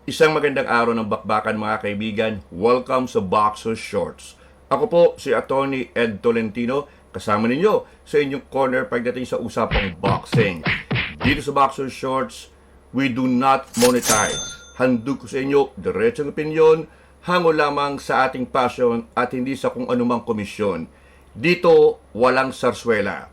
Isang magandang araw ng bakbakan mga kaibigan. Welcome sa Boxer Shorts. Ako po si Atty. Ed Tolentino, kasama ninyo sa inyong corner pagdating sa usapang boxing. Dito sa Boxer Shorts, we do not monetize. Handog ko sa inyo diretsong opinyon, hango lamang sa ating passion at hindi sa kung anumang komisyon. Dito, walang sarswela.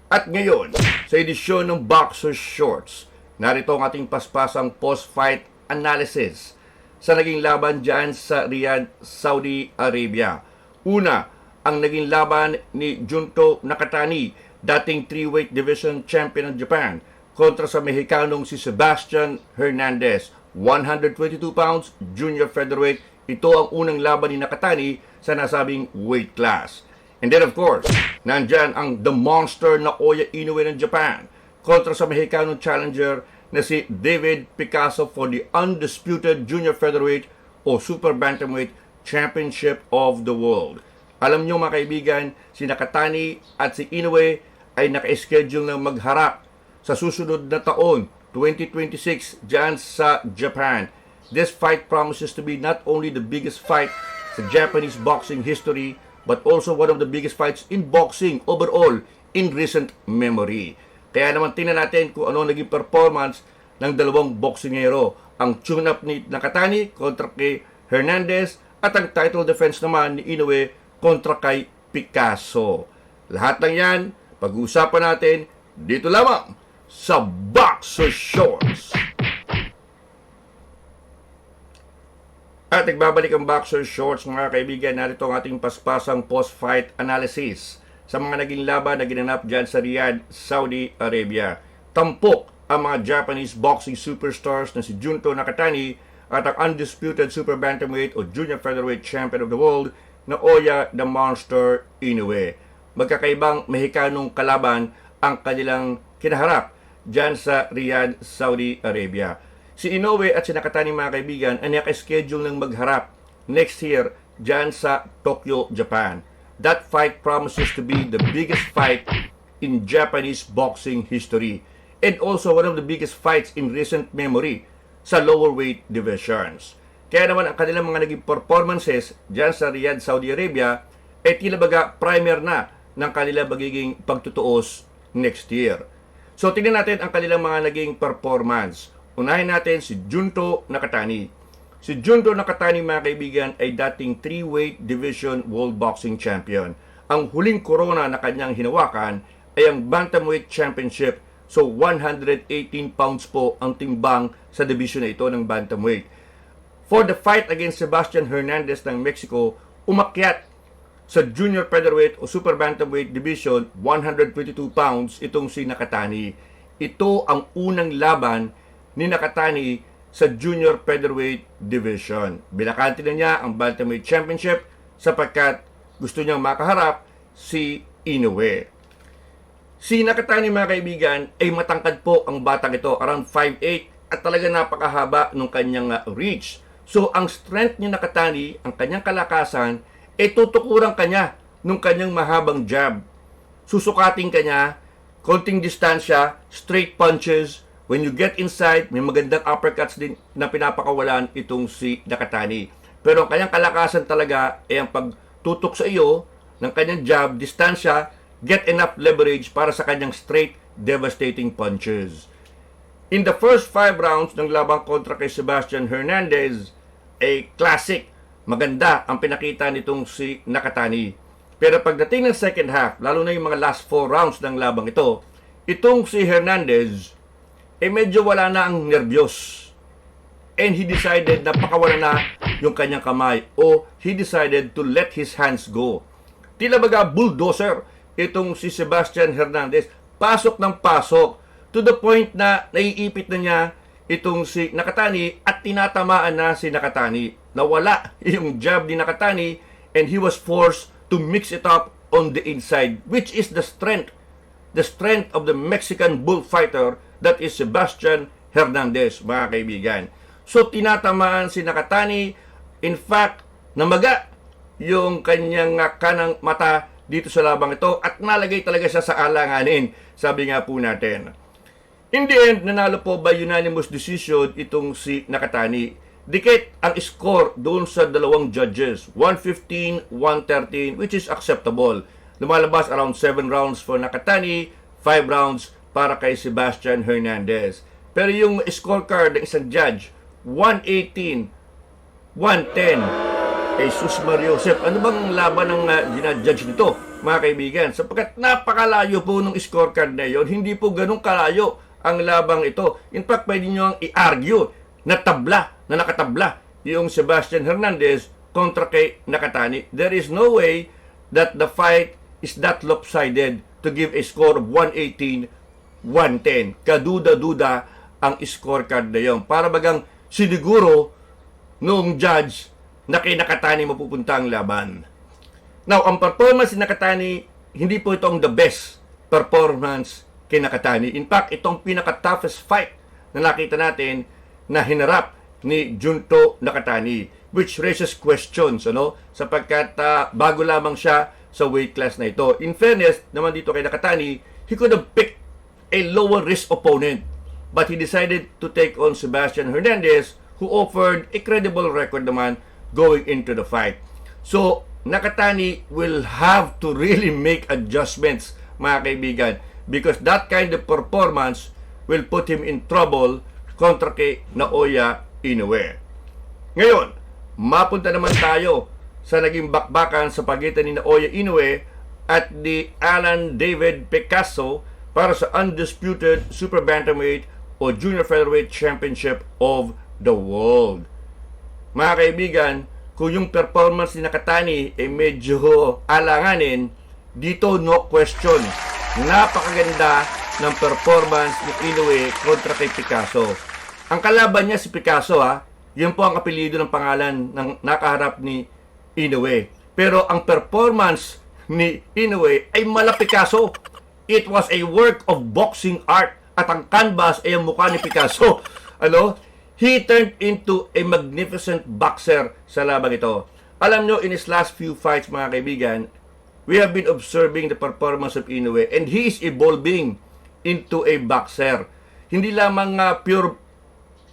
At ngayon, sa edisyon ng Boxer Shorts, narito ang ating paspasang post-fight analysis sa naging laban dyan sa Riyadh, Saudi Arabia. Una, ang naging laban ni Junto Nakatani, dating 3-weight division champion ng Japan, kontra sa Mexicanong si Sebastian Hernandez, 122 pounds, junior featherweight. Ito ang unang laban ni Nakatani sa nasabing weight class. And then of course, nandyan ang The Monster Naoya Inoue ng Japan kontra sa Mexicanong challenger na si David Picasso for the undisputed junior featherweight o super bantamweight championship of the world. Alam nyo mga kaibigan, si Nakatani at si Inoue ay naka-schedule na magharap sa susunod na taon, 2026, dyan sa Japan. This fight promises to be not only the biggest fight sa Japanese boxing history, but also one of the biggest fights in boxing overall in recent memory. Kaya naman tingnan natin kung ano naging performance ng dalawang boksingero. Ang tune-up ni Nakatani kontra kay Hernandez at ang title defense naman ni Inoue kontra kay Picasso. Lahat ng yan, pag-uusapan natin dito lamang sa Boxer Shorts. At nagbabalik ang Boxer Shorts mga kaibigan. Narito ang ating paspasang post-fight analysis sa mga naging laban na ginanap dyan sa Riyadh, Saudi Arabia. Tampok ang mga Japanese boxing superstars na si Junto Nakatani at ang undisputed super bantamweight o junior featherweight champion of the world na Naoya the Monster Inoue. Magkakaibang Mexicanong kalaban ang kanilang kinaharap dyan sa Riyadh, Saudi Arabia. Si Inoue at si Nakatani mga kaibigan ay naka-schedule ng magharap next year dyan sa Tokyo, Japan. That fight promises to be the biggest fight in Japanese boxing history and also one of the biggest fights in recent memory sa lower weight divisions. Kaya naman ang kanilang mga naging performances dyan sa Riyadh, Saudi Arabia ay tila baga primer na ng kanilang magiging pagtutuos next year. So tingnan natin ang kanilang mga naging performance. Unahin natin si Junto Nakatani. Si Junto Nakatani mga kaibigan ay dating 3-weight division world boxing champion. Ang huling korona na kanyang hinawakan ay ang bantamweight championship. So 118 pounds po ang timbang sa division na ito ng bantamweight. For the fight against Sebastian Hernandez ng Mexico, umakyat sa junior featherweight o super bantamweight division 122 pounds itong si Nakatani. Ito ang unang laban ni Nakatani sa junior featherweight division. Binakante na niya ang bantamweight championship sapagkat gusto niyang makaharap si Inoue. Si Nakatani mga kaibigan ay matangkad po ang batang ito, around 5'8", at talaga napakahaba ng kanyang reach. So ang strength ni Nakatani, ang kanyang kalakasan, ay tutukuran kanya ng kanyang mahabang jab. Susukatin kanya, konting distansya, straight punches. When you get inside, may magandang uppercuts din na pinapakawalan itong si Nakatani. Pero ang kanyang kalakasan talaga ay ang pagtutok sa iyo ng kanyang jab, distansya, get enough leverage para sa kanyang straight, devastating punches. In the first 5 rounds ng labang kontra kay Sebastian Hernandez, ay classic, maganda ang pinakita nitong si Nakatani. Pero pagdating ng second half, lalo na yung mga last 4 rounds ng labang ito, itong si Hernandez medyo wala na ang nervyos. And he decided na pakawala na yung kanyang kamay o he decided to let his hands go. Tila baga bulldozer itong si Sebastian Hernandez, pasok ng pasok to the point na naiipit na niya itong si Nakatani at tinatamaan na si Nakatani. Nawala yung jab ni Nakatani and he was forced to mix it up on the inside, which is the strength of the Mexican bullfighter that is Sebastian Hernandez, mga kaibigan. So, tinatamaan si Nakatani. In fact, namaga yung kanyang kanang mata dito sa labang ito at nalagay talaga siya sa alanganin, sabi nga po natin. In the end, nanalo po by unanimous decision itong si Nakatani. Dikit ang score doon sa dalawang judges. 115, 113, which is acceptable. Lumalabas around 7 rounds for Nakatani, 5 rounds para kay Sebastian Hernandez. Pero yung scorecard ng isang judge, 118, 110, Jesus Mario Joseph, ano bang laban ng ginajudge nito, mga kaibigan? Sapagkat napakalayo po ng scorecard na yon, hindi po ganun kalayo ang labang ito. In fact, pwede nyo ang i-argue na nakatabla yung Sebastian Hernandez kontra kay Nakatani. There is no way that the fight is that lopsided to give a score of 118, 110. Kaduda-duda ang scorecard na yon. Para bagang siniguro noong judge na kay Nakatani mapupunta ang laban. Now, ang performance ni Nakatani, hindi po itong the best performance kay Nakatani. In fact, itong pinaka-toughest fight na nakita natin na hinarap ni Junto Nakatani, which raises questions, sapagkat bago lamang siya sa weight class na ito. In fairness naman dito kay Nakatani, he could have picked a lower risk opponent, but he decided to take on Sebastian Hernandez, who offered a credible record naman going into the fight. So, Nakatani will have to really make adjustments, mga kaibigan, because that kind of performance will put him in trouble kontra kay Naoya Inoue. Ngayon, mapunta naman tayo sa naging bakbakan sa pagitan ni Naoya Inoue at ni Alan David Picasso para sa undisputed super bantamweight o junior featherweight championship of the world. Mga kaibigan, kung yung performance ni Nakatani ay medyo alanganin, dito no question. Napakaganda ng performance ni Inoue kontra kay Picasso. Ang kalaban niya si Picasso, yun po ang apelyido ng pangalan ng nakaharap ni Inoue. Pero ang performance ni Inoue ay mala Picasso. It was a work of boxing art at ang canvas ay ang mukha ni Picasso. He turned into a magnificent boxer sa labang ito. Alam nyo, in his last few fights, mga kaibigan, we have been observing the performance of Inoue and he is evolving into a boxer. Hindi lamang pure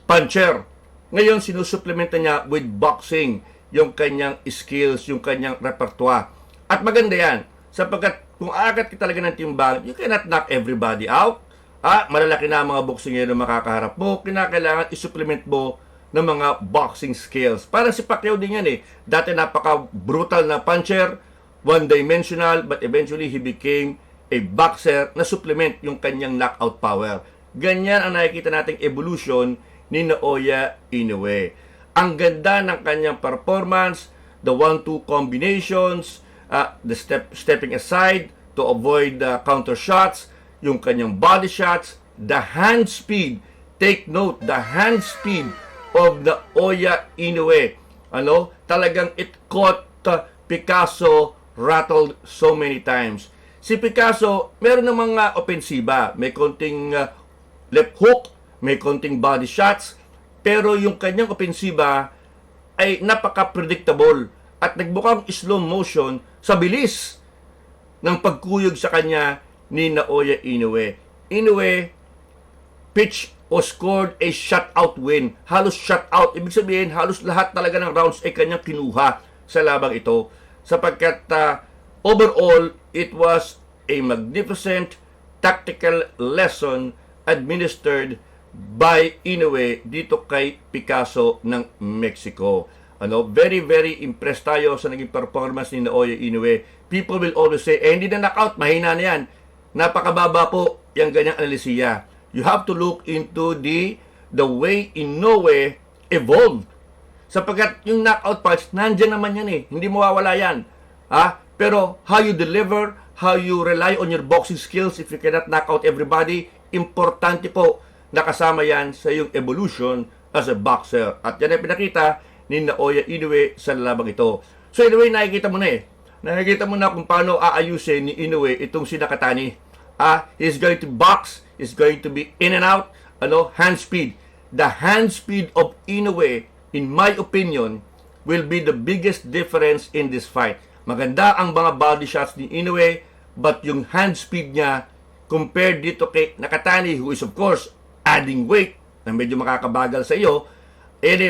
puncher. Ngayon, sinusupplementa niya with boxing yung kanyang skills, yung kanyang repertoire. At maganda yan, sapagkat kung aagat ka talaga ng timbang, you cannot knock everybody out. Malalaki na ang mga boksingero makakaharap mo, kinakailangan isupplement mo ng mga boxing skills. Parang si Pacquiao din yan Dati napaka-brutal na puncher, one-dimensional, but eventually he became a boxer na supplement yung kanyang knockout power. Ganyan ang nakikita nating evolution ni Naoya Inoue. Ang ganda ng kanyang performance, the 1-2 combinations, the stepping aside to avoid counter shots, yung kanyang body shots, the hand speed. Take note, the hand speed of Naoya Inoue. Talagang it caught Picasso rattled so many times. Si Picasso, meron ng mga opensiba. May konting left hook, may konting body shots, pero yung kanyang opensiba ay napaka-predictable at nagbukang slow motion sa bilis ng pagkuyog sa kanya ni Naoya Inoue. Inoue pitch o scored a shutout win. Halos shutout. Ibig sabihin, halos lahat talaga ng rounds ay kanyang kinuha sa labang ito. Sapagkat overall, it was a magnificent tactical lesson administered by Inoue dito kay Picasso ng Mexico. Very, very impressed tayo sa naging performance ni Naoya Inoue. People will always say, hindi na knockout, mahina na yan. Napakababa po yung ganyang analisiya. You have to look into the way Inoue evolved. Sapagkat yung knockout punch, nandyan naman yan hindi mawawala yan. Pero how you deliver, how you rely on your boxing skills if you cannot knock out everybody, importante po nakasama yan sa iyong evolution as a boxer. At yan ay pinakita ni Naoya Inoue sa labang ito. So anyway, nakikita mo na Nakikita mo na kung paano aayusin ni Inoue itong si Nakatani. He's going to box, he's going to be in and out, hand speed. The hand speed of Inoue, in my opinion, will be the biggest difference in this fight. Maganda ang mga body shots ni Inoue, but yung hand speed niya, compared dito kay Nakatani, who is of course adding weight, na medyo makakabagal sa iyo,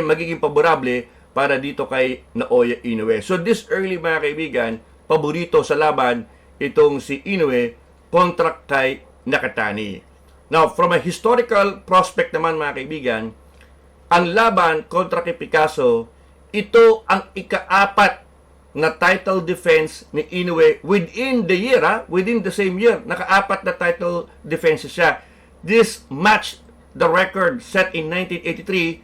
magiging paborable para dito kay Naoya Inoue. So this early mga kaibigan, paborito sa laban itong si Inoue kontra kay Nakatani. Now, from a historical prospect naman mga kaibigan, ang laban kontra kay Picasso, ito ang ika-4 na title defense ni Inoue within the year, within the same year. Naka-4 na title defenses siya. This matched the record set in 1983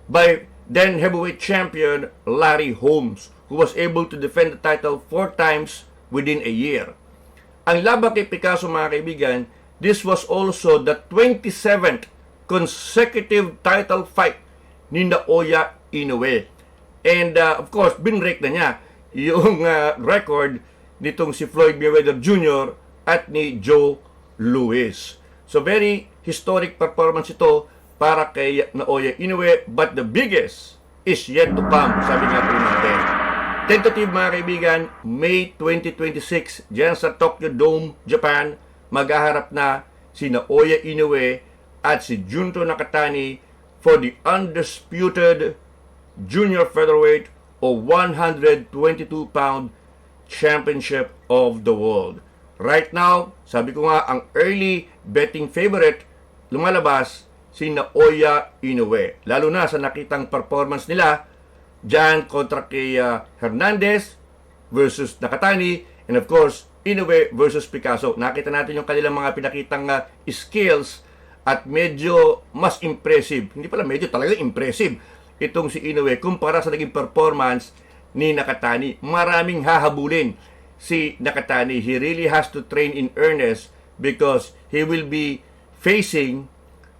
by then heavyweight champion Larry Holmes, who was able to defend the title 4 times within a year. Ang laban kay Picasso mga kaibigan, this was also the 27th consecutive title fight ni Naoya Inoue. And of course, binrake na niya yung record nitong si Floyd Mayweather Jr. at ni Joe Louis. So very historic performance ito para kay Naoya Inoue, but the biggest is yet to come, sabi nga po natin. Tentative mga kaibigan, May 2026, dyan sa Tokyo Dome, Japan, maghaharap na si Naoya Inoue at si Junto Nakatani for the undisputed junior featherweight o 122-pound championship of the world. Right now, sabi ko nga, ang early betting favorite lumalabas si Naoya Inoue. Lalo na sa nakitang performance nila dyan kontra kay Hernandez versus Nakatani, and of course, Inoue versus Picasso. Nakita natin yung kanilang mga pinakitang skills at medyo mas impressive. Hindi pala medyo, talaga impressive itong si Inoue kumpara sa naging performance ni Nakatani. Maraming hahabulin si Nakatani. He really has to train in earnest because he will be facing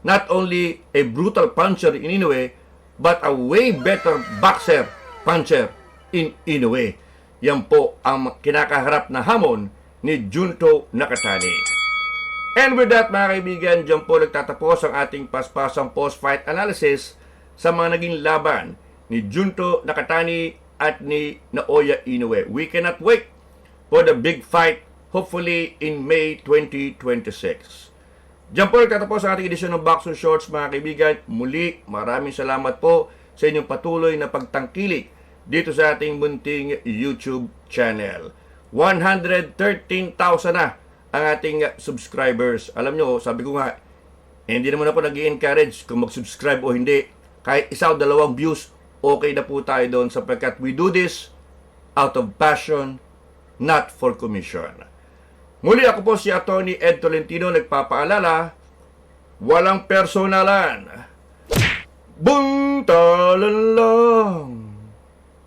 not only a brutal puncher in Inoue, but a way better boxer, puncher in Inoue. Yan po ang kinakaharap na hamon ni Junto Nakatani. And with that mga kaibigan, dyan po nagtatapos ang ating paspasang post-fight analysis sa mga naging laban ni Junto Nakatani at ni Naoya Inoue. We cannot wait for the big fight, hopefully in May 2026. Diyan po nagtatapos ang ating edisyon ng Boxer Shorts mga kaibigan. Muli, maraming salamat po sa inyong patuloy na pagtangkilik dito sa ating munting YouTube channel. 113,000 na ang ating subscribers. Alam nyo, sabi ko nga, hindi naman ako nag-i-encourage kung mag-subscribe o hindi. Kahit 1 o 2 views, okay na po tayo doon sapagkat we do this out of passion, not for commission. Muli ako po si Atty. Ed Tolentino nagpapaalala, walang personalan. Buntalan lang.